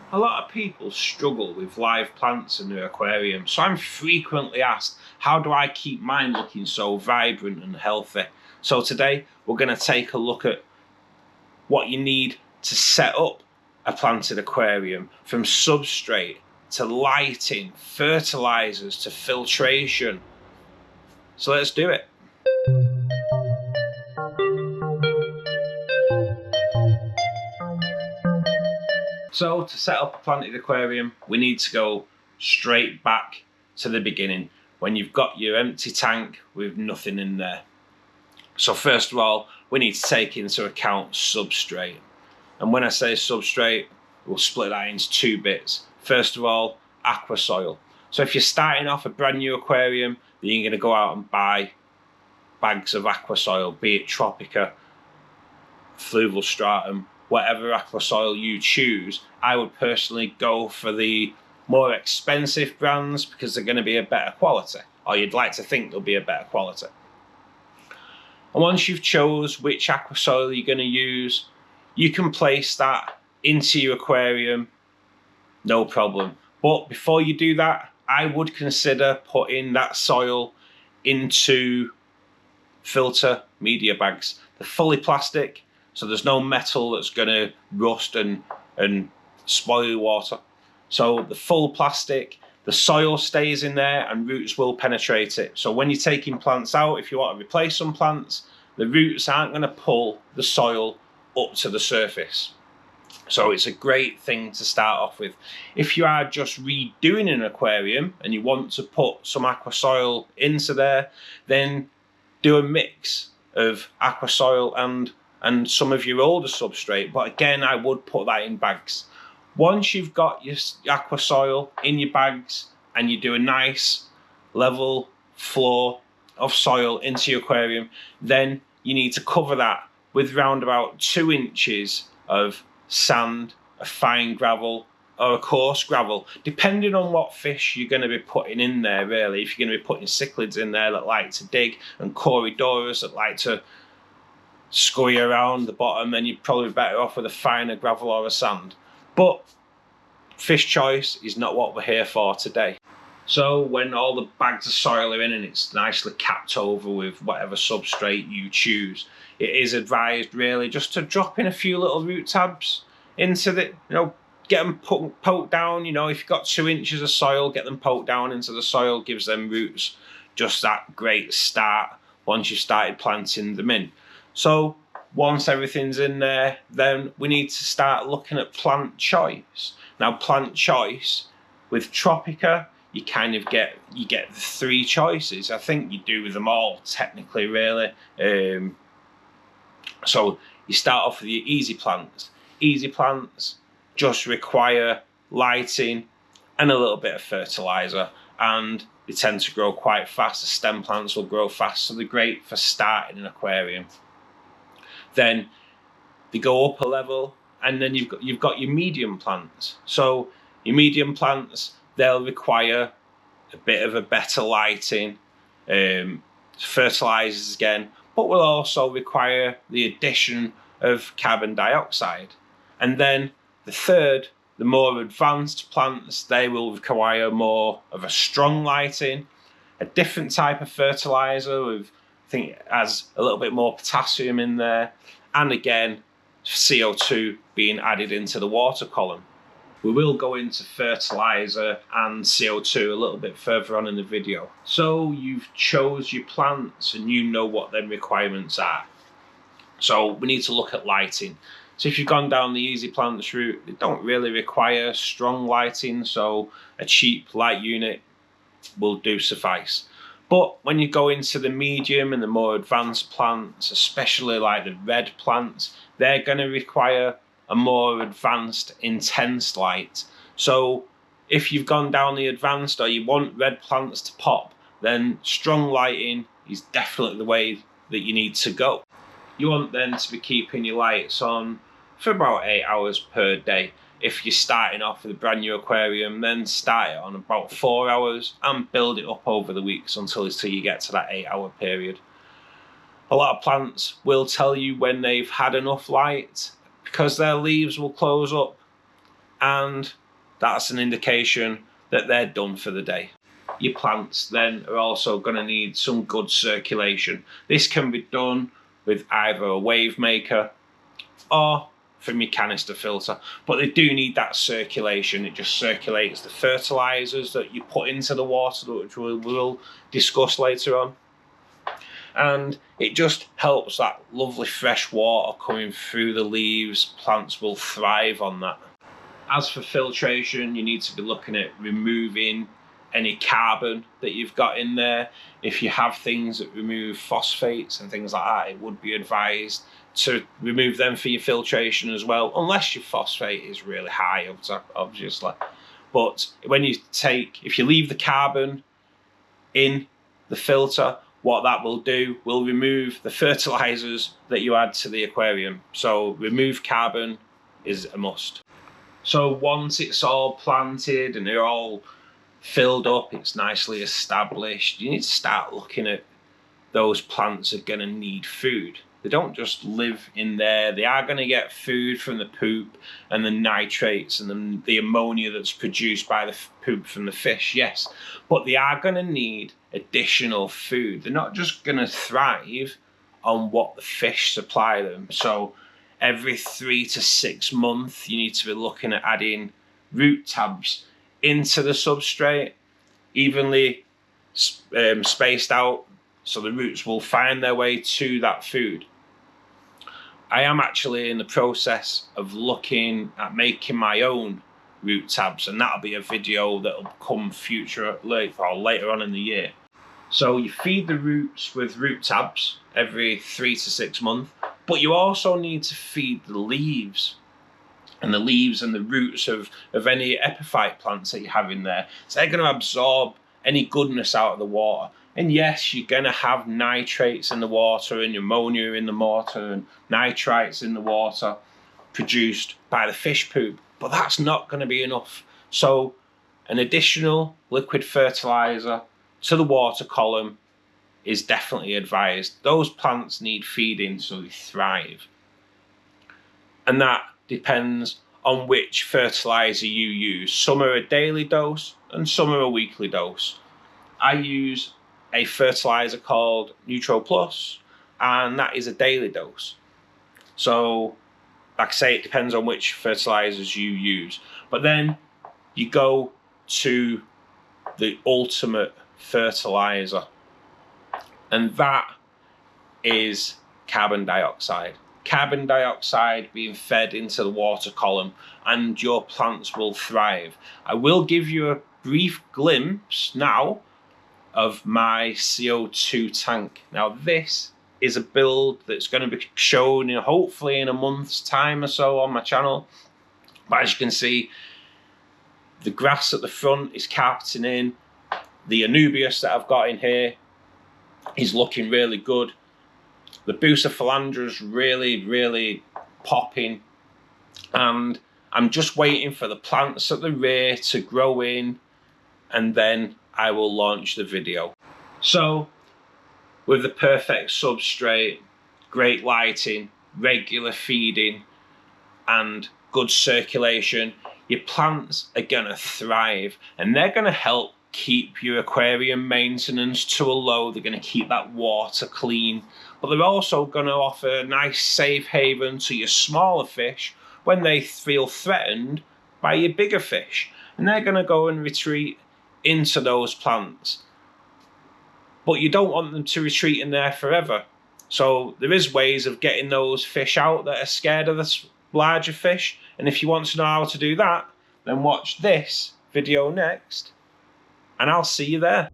A lot of people struggle with live plants in their aquarium, so I'm frequently asked, how do I keep mine looking so vibrant and healthy? So today we're going to take a look at what you need to set up a planted aquarium, from substrate to lighting, fertilizers to filtration. So let's do it. So to set up a planted aquarium, we need to go straight back to the beginning, when you've got your empty tank with nothing in there. So first of all, we need to take into account substrate. And when I say substrate, we'll split that into two bits. First of all, aqua soil. So if you're starting off a brand new aquarium, then you're going to go out and buy bags of aqua soil, be it Tropica, fluval stratum, whatever aqua soil you choose. I would personally go for the more expensive brands because they're going to be a better quality, or you'd like to think they'll be a better quality. And once you've chose which aqua soil you're going to use, you can place that into your aquarium, no problem. But before you do that, I would consider putting that soil into filter media bags. They're fully plastic, so there's no metal that's going to rust and spoil your water. So the full plastic, the soil stays in there and roots will penetrate it. So when you're taking plants out, if you want to replace some plants, the roots aren't going to pull the soil up to the surface. So it's a great thing to start off with. If you are just redoing an aquarium and you want to put some aqua soil into there, then do a mix of aqua soil and some of your older substrate. But again, I would put that in bags. Once you've got your aqua soil in your bags and you do a nice level flow of soil into your aquarium, then you need to cover that with round about 2 inches of sand, a fine gravel or a coarse gravel, depending on what fish you're going to be putting in there really. If you're going to be putting cichlids in there that like to dig, and corydoras that like to scurry around the bottom, then you're probably better off with a finer gravel or a sand. But fish choice is not what we're here for today. So when all the bags of soil are in and it's nicely capped over with whatever substrate you choose, it is advised really just to drop in a few little root tabs into the, get them poked down. If you've got 2 inches of soil, get them poked down into the soil, gives them roots just that great start once you've started planting them in. So once everything's in there, then we need to start looking at plant choice. Now, plant choice with Tropica, you kind of get the 3 choices. I think you do with them all technically, really. So you start off with your easy plants. Easy plants just require lighting and a little bit of fertilizer, and they tend to grow quite fast. The stem plants will grow fast, so they're great for starting an aquarium. Then they go up a level, and then you've got your medium plants. So your medium plants, they'll require a bit of a better lighting, fertilizers again, but will also require the addition of carbon dioxide. And then the third, the more advanced plants, they will require more of a strong lighting, a different type of fertilizer with, I think it has a little bit more potassium in there, and again, CO2 being added into the water column. We will go into fertilizer and CO2 a little bit further on in the video. So you've chose your plants and you know what their requirements are. So we need to look at lighting. So if you've gone down the easy plants route, they don't really require strong lighting, so a cheap light unit will do suffice. But when you go into the medium and the more advanced plants, especially like the red plants, they're going to require a more advanced, intense light. So if you've gone down the advanced or you want red plants to pop, then strong lighting is definitely the way that you need to go. You want then to be keeping your lights on for about 8 hours per day. If you're starting off with a brand new aquarium, then start it on about 4 hours and build it up over the weeks until you get to that 8-hour period. A lot of plants will tell you when they've had enough light because their leaves will close up. and that's an indication that they're done for the day. Your plants then are also going to need some good circulation. This can be done with either a wave maker or from your canister filter, but they do need that circulation. It just circulates the fertilizers that you put into the water, which we'll discuss later on, and it just helps that lovely fresh water coming through the leaves. Plants will thrive on that. As for filtration, you need to be looking at removing any carbon that you've got in there. If you have things that remove phosphates and things like that, it would be advised to remove them for your filtration as well, unless your phosphate is really high, obviously. But when you if you leave the carbon in the filter, what that will do will remove the fertilizers that you add to the aquarium. So remove carbon is a must. So once it's all planted and they're all filled up, it's nicely established, you need to start looking at those plants are going to need food. They don't just live in there. They are going to get food from the poop and the nitrates and the ammonia that's produced by the poop from the fish, yes. But they are going to need additional food. They're not just going to thrive on what the fish supply them. So every 3 to 6 months, you need to be looking at adding root tabs into the substrate, evenly spaced out, so the roots will find their way to that food. I am actually in the process of looking at making my own root tabs, and that'll be a video that'll come later on in the year. So you feed the roots with root tabs every 3 to 6 months, but you also need to feed the leaves and the roots of any epiphyte plants that you have in there. So they're going to absorb any goodness out of the water. And yes, you're going to have nitrates in the water and ammonia in the water and nitrites in the water produced by the fish poop, but that's not going to be enough. So an additional liquid fertilizer to the water column is definitely advised. Those plants need feeding so they thrive. And that depends on which fertilizer you use. Some are a daily dose and some are a weekly dose. I use a fertilizer called Neutro Plus, and that is a daily dose. So, like I say, it depends on which fertilizers you use. But then you go to the ultimate fertilizer, and that is carbon dioxide. Carbon dioxide being fed into the water column, and your plants will thrive. I will give you a brief glimpse now of my CO2 tank. Now this is a build that's going to be shown hopefully in a month's time or so on my channel. But as you can see, the grass at the front is carpeting in. The Anubias that I've got in here is looking really good. The Bucephalandra's really popping, and I'm just waiting for the plants at the rear to grow in, and then I will launch the video. So with the perfect substrate, great lighting, regular feeding and good circulation, your plants are going to thrive, and they're going to help keep your aquarium maintenance to a low. They're going to keep that water clean, but they're also going to offer a nice safe haven to your smaller fish when they feel threatened by your bigger fish, and they're going to go and retreat into those plants. But you don't want them to retreat in there forever. So there is ways of getting those fish out that are scared of the larger fish, and if you want to know how to do that, then watch this video next, and I'll see you there.